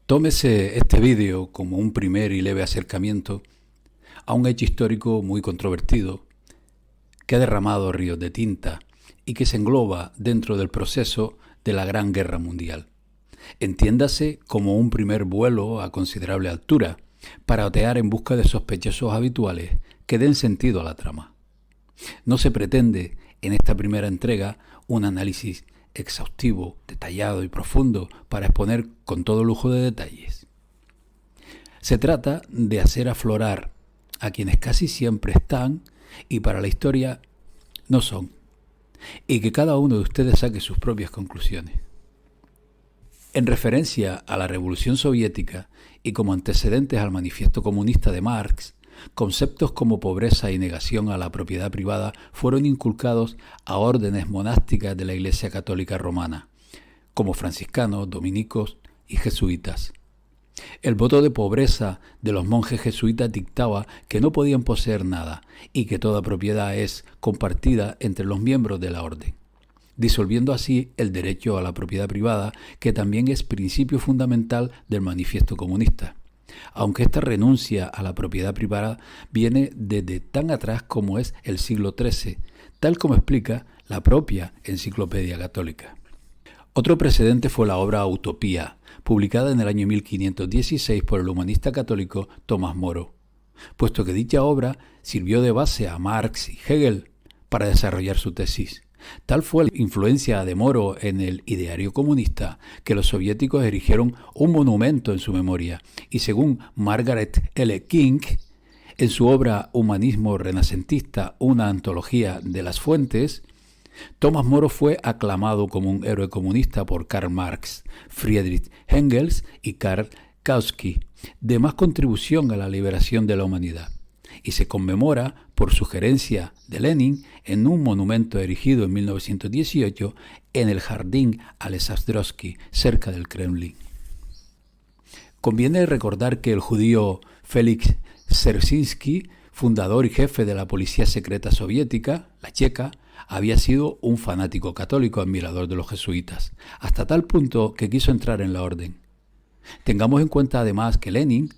Tómese este vídeo como un primer y leve acercamiento a un hecho histórico muy controvertido que ha derramado ríos de tinta y que se engloba dentro del proceso de la Gran Guerra Mundial. Entiéndase como un primer vuelo a considerable altura para otear en busca de sospechosos habituales que den sentido a la trama. No se pretende en esta primera entrega un análisis exhaustivo, detallado y profundo para exponer con todo lujo de detalles. Se trata de hacer aflorar a quienes casi siempre están y para la historia no son, y que cada uno de ustedes saque sus propias conclusiones. En referencia a la Revolución Soviética y como antecedentes al Manifiesto Comunista de Marx, conceptos como pobreza y negación a la propiedad privada fueron inculcados a órdenes monásticas de la Iglesia Católica Romana, como franciscanos, dominicos y jesuitas. El voto de pobreza de los monjes jesuitas dictaba que no podían poseer nada y que toda propiedad es compartida entre los miembros de la orden, disolviendo así el derecho a la propiedad privada, que también es principio fundamental del Manifiesto Comunista, aunque esta renuncia a la propiedad privada viene desde tan atrás como es el siglo XIII, tal como explica la propia Enciclopedia Católica. Otro precedente fue la obra Utopía, publicada en el año 1516 por el humanista católico Tomás Moro, puesto que dicha obra sirvió de base a Marx y Hegel para desarrollar su tesis. Tal fue la influencia de Moro en el ideario comunista que los soviéticos erigieron un monumento en su memoria y según Margaret L. King, en su obra Humanismo Renacentista, una antología de las fuentes, Tomás Moro fue aclamado como un héroe comunista por Karl Marx, Friedrich Engels y Karl Kautsky, de más contribución a la liberación de la humanidad, y se conmemora por sugerencia de Lenin en un monumento erigido en 1918 en el Jardín Alexandrovsky, cerca del Kremlin. Conviene recordar que el judío Félix Dzerzhinsky, fundador y jefe de la policía secreta soviética, la checa, había sido un fanático católico admirador de los jesuitas, hasta tal punto que quiso entrar en la orden. Tengamos en cuenta además que Lenin,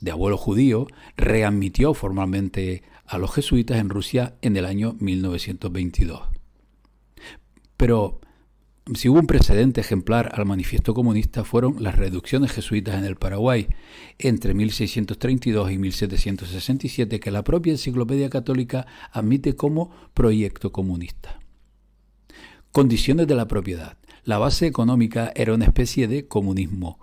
de abuelo judío, readmitió formalmente a los jesuitas en Rusia en el año 1922. Pero si hubo un precedente ejemplar al Manifiesto Comunista fueron las reducciones jesuitas en el Paraguay entre 1632 y 1767, que la propia Enciclopedia Católica admite como proyecto comunista. Condiciones de la propiedad. La base económica era una especie de comunismo.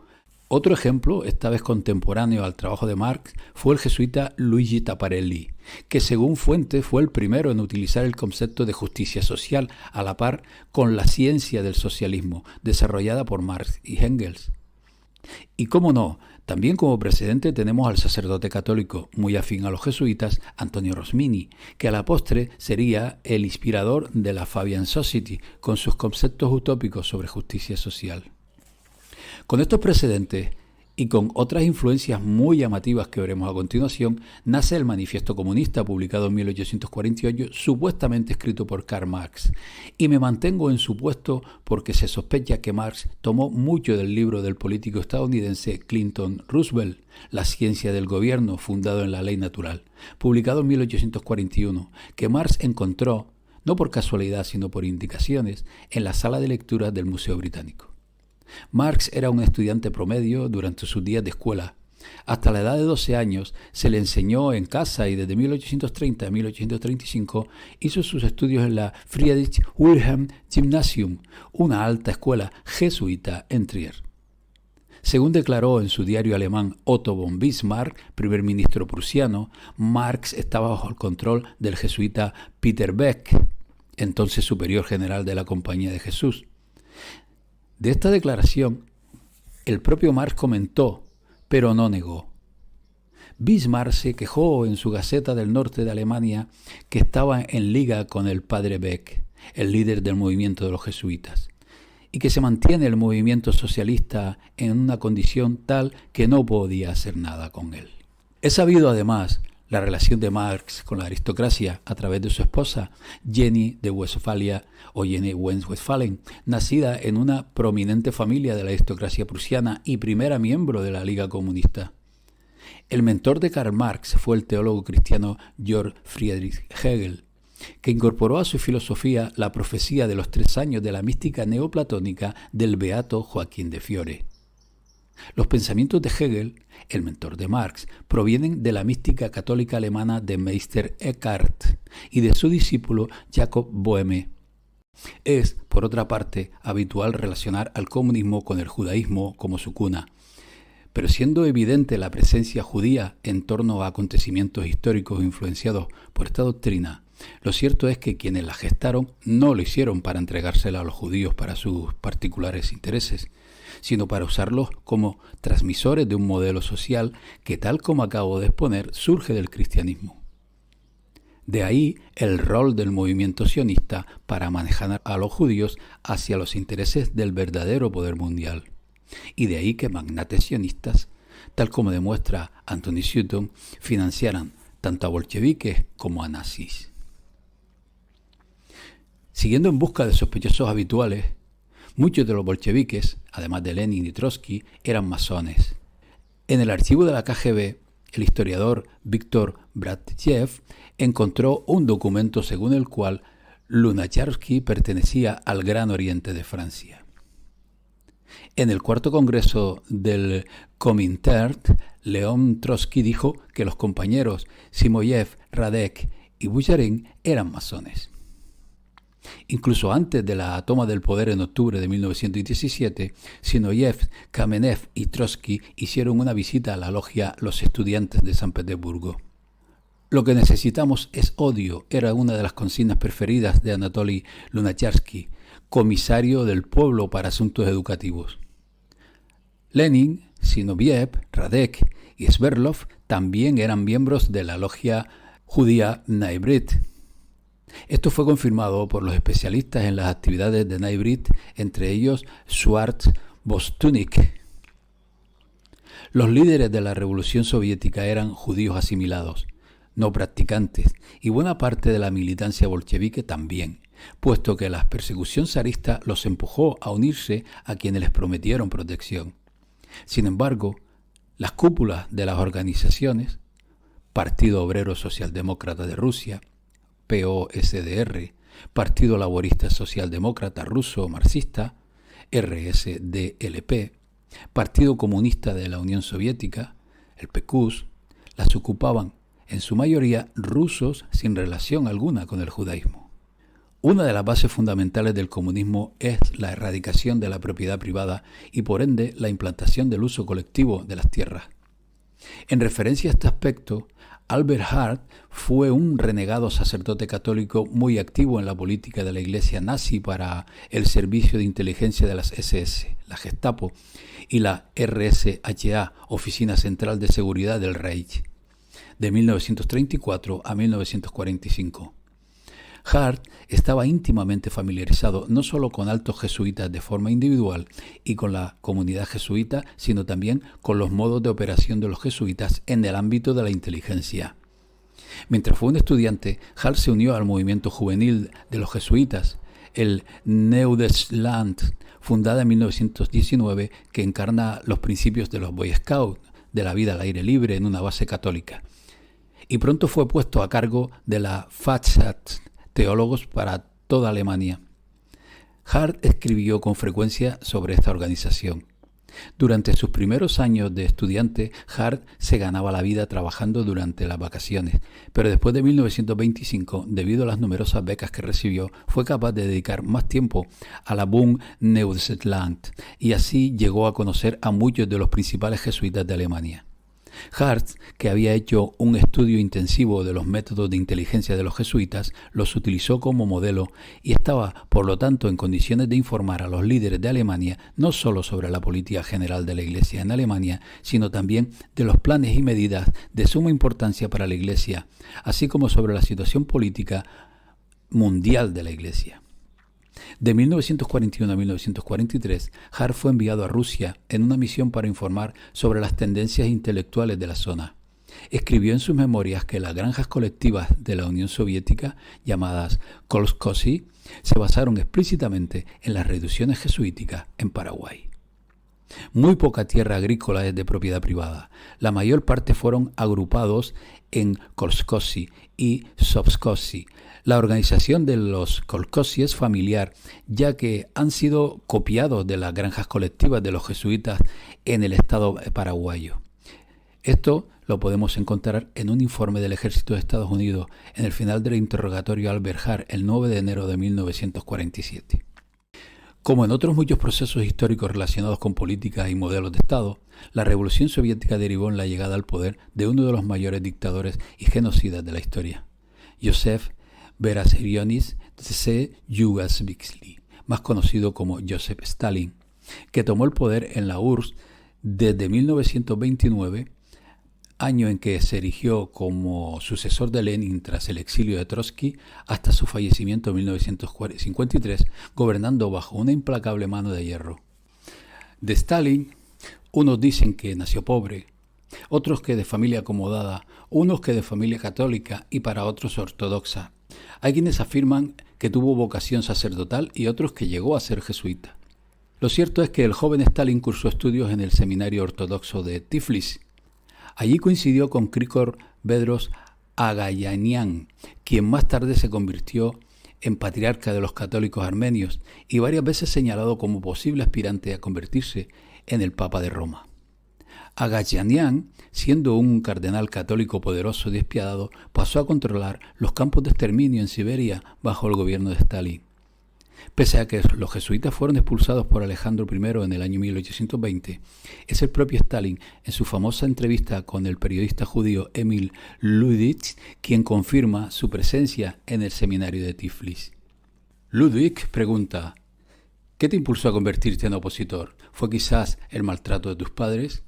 Otro ejemplo, esta vez contemporáneo al trabajo de Marx, fue el jesuita Luigi Taparelli, que según fuentes fue el primero en utilizar el concepto de justicia social a la par con la ciencia del socialismo, desarrollada por Marx y Engels. Y cómo no, también como precedente tenemos al sacerdote católico, muy afín a los jesuitas, Antonio Rosmini, que a la postre sería el inspirador de la Fabian Society, con sus conceptos utópicos sobre justicia social. Con estos precedentes y con otras influencias muy llamativas que veremos a continuación, nace el Manifiesto Comunista, publicado en 1848, supuestamente escrito por Karl Marx. Y me mantengo en supuesto porque se sospecha que Marx tomó mucho del libro del político estadounidense Clinton Roosevelt, La ciencia del gobierno, fundado en la ley natural, publicado en 1841, que Marx encontró, no por casualidad sino por indicaciones, en la sala de lecturas del Museo Británico. Marx era un estudiante promedio durante sus días de escuela. Hasta la edad de 12 años se le enseñó en casa y desde 1830 a 1835 hizo sus estudios en la Friedrich Wilhelm Gymnasium, una alta escuela jesuita en Trier. Según declaró en su diario alemán Otto von Bismarck, primer ministro prusiano, Marx estaba bajo el control del jesuita Peter Beck, entonces superior general de la Compañía de Jesús. De esta declaración, el propio Marx comentó, pero no negó. Bismarck se quejó en su Gaceta del Norte de Alemania que estaba en liga con el padre Beck, el líder del movimiento de los jesuitas, y que se mantiene el movimiento socialista en una condición tal que no podía hacer nada con él. Es sabido además La relación de Marx con la aristocracia a través de su esposa, Jenny de Westfalia o Jenny Westphalen, nacida en una prominente familia de la aristocracia prusiana y primera miembro de la Liga Comunista. El mentor de Karl Marx fue el teólogo cristiano Georg Friedrich Hegel, que incorporó a su filosofía la profecía de los 3 años de la mística neoplatónica del beato Joaquín de Fiore. Los pensamientos de Hegel, el mentor de Marx, provienen de la mística católica alemana de Meister Eckhart y de su discípulo Jacob Boehme. Es, por otra parte, habitual relacionar al comunismo con el judaísmo como su cuna, pero siendo evidente la presencia judía en torno a acontecimientos históricos influenciados por esta doctrina, lo cierto es que quienes la gestaron no lo hicieron para entregársela a los judíos para sus particulares intereses, sino para usarlos como transmisores de un modelo social que, tal como acabo de exponer, surge del cristianismo. De ahí el rol del movimiento sionista para manejar a los judíos hacia los intereses del verdadero poder mundial. Y de ahí que magnates sionistas, tal como demuestra Anthony Sutton, financiaran tanto a bolcheviques como a nazis. Siguiendo en busca de sospechosos habituales, muchos de los bolcheviques, además de Lenin y Trotsky, eran masones. En el archivo de la KGB, el historiador Viktor Brattchev encontró un documento según el cual Lunacharsky pertenecía al Gran Oriente de Francia. En el cuarto congreso del Komintern, León Trotsky dijo que los compañeros Simoyev, Radek y Bucharin eran masones. Incluso antes de la toma del poder en octubre de 1917, Sinoyev, Kamenev y Trotsky hicieron una visita a la logia Los Estudiantes de San Petersburgo. Lo que necesitamos es odio, era una de las consignas preferidas de Anatoly Lunacharsky, comisario del pueblo para asuntos educativos. Lenin, Zinoviev, Radek y Sverdlov también eran miembros de la logia judía Bnei Brit. Esto fue confirmado por los especialistas en las actividades de Bnei Brit, entre ellos Schwartz Bostunik. Los líderes de la revolución soviética eran judíos asimilados, no practicantes, y buena parte de la militancia bolchevique también, puesto que la persecución zarista los empujó a unirse a quienes les prometieron protección. Sin embargo, las cúpulas de las organizaciones, Partido Obrero Socialdemócrata de Rusia, POSDR, Partido Laborista Socialdemócrata Ruso Marxista, RSDLP, Partido Comunista de la Unión Soviética, el PQS, las ocupaban en su mayoría rusos sin relación alguna con el judaísmo. Una de las bases fundamentales del comunismo es la erradicación de la propiedad privada y por ende la implantación del uso colectivo de las tierras. En referencia a este aspecto, Albert Hart fue un renegado sacerdote católico muy activo en la política de la Iglesia nazi para el servicio de inteligencia de las SS, la Gestapo, y la RSHA, Oficina Central de Seguridad del Reich, de 1934 a 1945. Hart estaba íntimamente familiarizado no solo con altos jesuitas de forma individual y con la comunidad jesuita, sino también con los modos de operación de los jesuitas en el ámbito de la inteligencia. Mientras fue un estudiante, Hart se unió al movimiento juvenil de los jesuitas, el Neudesland, fundada en 1919, que encarna los principios de los Boy Scouts, de la vida al aire libre en una base católica. Y pronto fue puesto a cargo de la FATSAT, teólogos para toda Alemania. Hart escribió con frecuencia sobre esta organización. Durante sus primeros años de estudiante, Hart se ganaba la vida trabajando durante las vacaciones, pero después de 1925, debido a las numerosas becas que recibió, fue capaz de dedicar más tiempo a la Bund Neuseeland y así llegó a conocer a muchos de los principales jesuitas de Alemania. Hart, que había hecho un estudio intensivo de los métodos de inteligencia de los jesuitas, los utilizó como modelo y estaba, por lo tanto, en condiciones de informar a los líderes de Alemania no solo sobre la política general de la Iglesia en Alemania, sino también de los planes y medidas de suma importancia para la Iglesia, así como sobre la situación política mundial de la Iglesia. De 1941 a 1943, Hart fue enviado a Rusia en una misión para informar sobre las tendencias intelectuales de la zona. escribió en sus memorias que las granjas colectivas de la Unión Soviética, llamadas kolkhozy, se basaron explícitamente en las reducciones jesuíticas en Paraguay. Muy poca tierra agrícola es de propiedad privada. La mayor parte fueron agrupados en kolkhozy y sovkhozy. La organización de los kolkhozy es familiar, ya que han sido copiados de las granjas colectivas de los jesuitas en el estado paraguayo. Esto lo podemos encontrar en un informe del Ejército de Estados Unidos en el final del interrogatorio Albert Hart el 9 de enero de 1947. Como en otros muchos procesos históricos relacionados con políticas y modelos de Estado, la Revolución Soviética derivó en la llegada al poder de uno de los mayores dictadores y genocidas de la historia, Joseph Vissarionovich-Zhuyevsky, más conocido como Joseph Stalin, que tomó el poder en la URSS desde 1929, año en que se erigió como sucesor de Lenin tras el exilio de Trotsky, hasta su fallecimiento en 1953, gobernando bajo una implacable mano de hierro. De Stalin, unos dicen que nació pobre, otros que de familia acomodada, unos que de familia católica y para otros ortodoxa. Hay quienes afirman que tuvo vocación sacerdotal y otros que llegó a ser jesuita. Lo cierto es que el joven Stalin cursó estudios en el seminario ortodoxo de Tiflis. Allí coincidió con Krikor Bedros Agayanian, quien más tarde se convirtió en patriarca de los católicos armenios y varias veces señalado como posible aspirante a convertirse en el Papa de Roma. Agayanian, siendo un cardenal católico poderoso y despiadado, pasó a controlar los campos de exterminio en Siberia bajo el gobierno de Stalin. Pese a que los jesuitas fueron expulsados por Alejandro I en el año 1820, es el propio Stalin, en su famosa entrevista con el periodista judío Emil Ludwig, quien confirma su presencia en el seminario de Tiflis. Ludwig pregunta: ¿qué te impulsó a convertirte en opositor? ¿Fue quizás el maltrato de tus padres?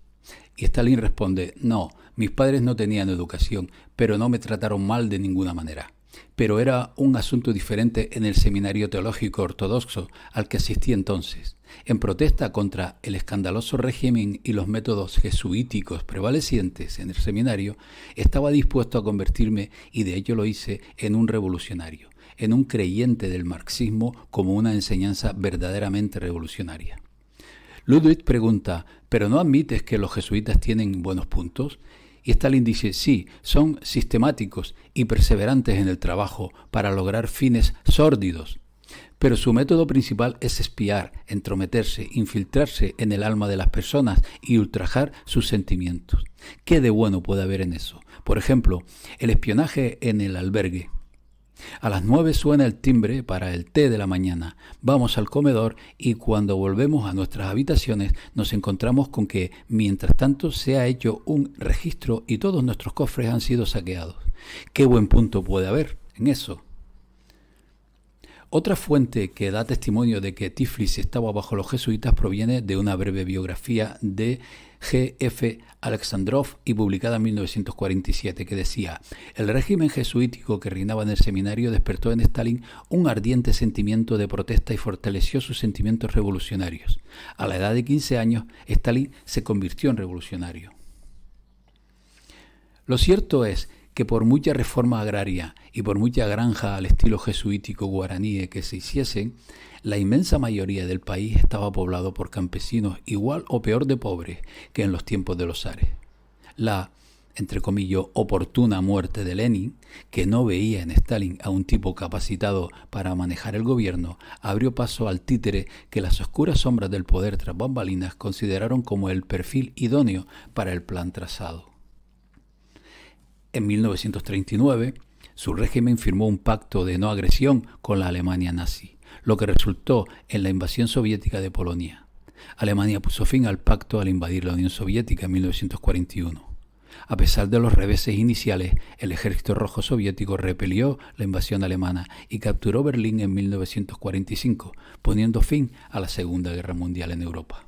Y Stalin responde: no, mis padres no tenían educación, pero no me trataron mal de ninguna manera. Pero era un asunto diferente en el seminario teológico ortodoxo al que asistí entonces. En protesta contra el escandaloso régimen y los métodos jesuíticos prevalecientes en el seminario, estaba dispuesto a convertirme, y de hecho lo hice, en un revolucionario, en un creyente del marxismo como una enseñanza verdaderamente revolucionaria. Ludwig pregunta: ¿pero no admites que los jesuitas tienen buenos puntos? Y Stalin dice: sí, son sistemáticos y perseverantes en el trabajo para lograr fines sórdidos. Pero su método principal es espiar, entrometerse, infiltrarse en el alma de las personas y ultrajar sus sentimientos. ¿Qué de bueno puede haber en eso? Por ejemplo, el espionaje en el albergue. A las 9 suena el timbre para el té de la mañana. Vamos al comedor y cuando volvemos a nuestras habitaciones nos encontramos con que, mientras tanto, se ha hecho un registro y todos nuestros cofres han sido saqueados. ¿Qué buen punto puede haber en eso? Otra fuente que da testimonio de que Tiflis estaba bajo los jesuitas proviene de una breve biografía de G.F. Alexandrov y publicada en 1947, que decía: el régimen jesuítico que reinaba en el seminario despertó en Stalin un ardiente sentimiento de protesta y fortaleció sus sentimientos revolucionarios. A la edad de 15 años, Stalin se convirtió en revolucionario. Lo cierto es que por mucha reforma agraria y por mucha granja al estilo jesuítico guaraní que se hiciesen, la inmensa mayoría del país estaba poblado por campesinos igual o peor de pobres que en los tiempos de los zares. La, entre comillas, oportuna muerte de Lenin, que no veía en Stalin a un tipo capacitado para manejar el gobierno, abrió paso al títere que las oscuras sombras del poder tras bambalinas consideraron como el perfil idóneo para el plan trazado. En 1939, su régimen firmó un pacto de no agresión con la Alemania nazi, lo que resultó en la invasión soviética de Polonia. Alemania puso fin al pacto al invadir la Unión Soviética en 1941. A pesar de los reveses iniciales, el Ejército Rojo Soviético repelió la invasión alemana y capturó Berlín en 1945, poniendo fin a la Segunda Guerra Mundial en Europa.